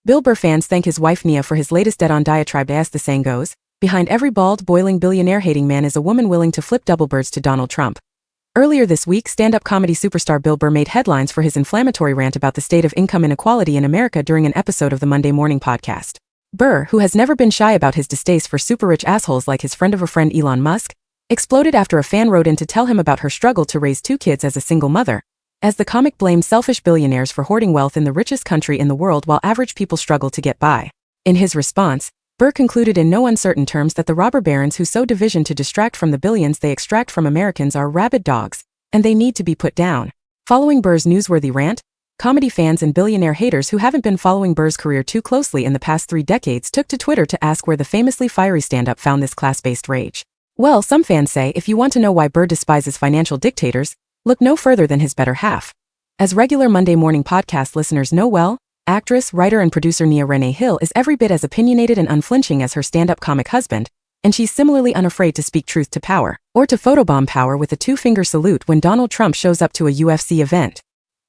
Bill Burr fans thank his wife Nia for his latest dead-on diatribe. As the saying goes, behind every bald, boiling billionaire-hating man is a woman willing to flip double birds to Donald Trump. Earlier this week, stand-up comedy superstar Bill Burr made headlines for his inflammatory rant about the state of income inequality in America during an episode of the Monday Morning podcast. Burr, who has never been shy about his distaste for super-rich assholes like his friend of a friend Elon Musk, exploded after a fan wrote in to tell him about her struggle to raise 2 kids as a single mother, as the comic blamed selfish billionaires for hoarding wealth in the richest country in the world while average people struggle to get by. In his response, Burr concluded in no uncertain terms that the robber barons who sow division to distract from the billions they extract from Americans are rabid dogs, and they need to be put down. Following Burr's newsworthy rant, comedy fans and billionaire haters who haven't been following Burr's career too closely in the past 3 decades took to Twitter to ask where the famously fiery stand-up found this class-based rage. Well, some fans say if you want to know why Burr despises financial dictators, look no further than his better half. As regular Monday Morning podcast listeners know well, actress, writer and producer Nia Renee Hill is every bit as opinionated and unflinching as her stand-up comic husband, and she's similarly unafraid to speak truth to power, or to photobomb power with a 2-finger salute when Donald Trump shows up to a UFC event.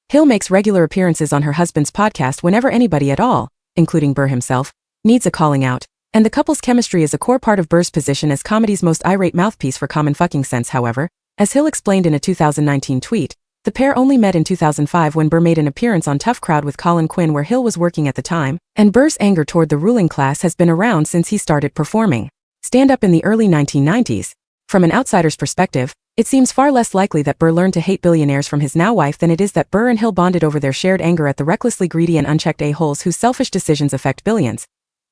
Hill makes regular appearances on her husband's podcast whenever anybody at all, including Burr himself, needs a calling out, and the couple's chemistry is a core part of Burr's position as comedy's most irate mouthpiece for common fucking sense. However, as Hill explained in a 2019 tweet, the pair only met in 2005 when Burr made an appearance on Tough Crowd with Colin Quinn where Hill was working at the time, and Burr's anger toward the ruling class has been around since he started performing stand-up in the early 1990s. From an outsider's perspective, it seems far less likely that Burr learned to hate billionaires from his now-wife than it is that Burr and Hill bonded over their shared anger at the recklessly greedy and unchecked a-holes whose selfish decisions affect billions.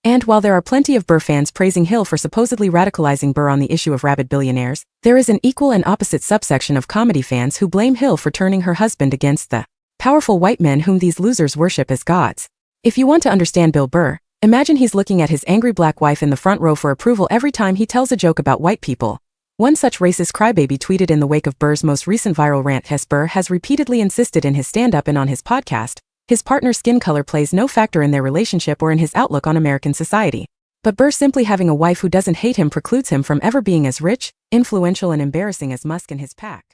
And while there are plenty of Burr fans praising Hill for supposedly radicalizing Burr on the issue of rabid billionaires, there is an equal and opposite subsection of comedy fans who blame Hill for turning her husband against the powerful white men whom these losers worship as gods. If you want to understand Bill Burr, imagine he's looking at his angry black wife in the front row for approval every time he tells a joke about white people. One such racist crybaby tweeted in the wake of Burr's most recent viral rant. Burr has repeatedly insisted in his stand-up and on his podcast, his partner's skin color plays no factor in their relationship or in his outlook on American society. But Burr simply having a wife who doesn't hate him precludes him from ever being as rich, influential and embarrassing as Musk and his pack.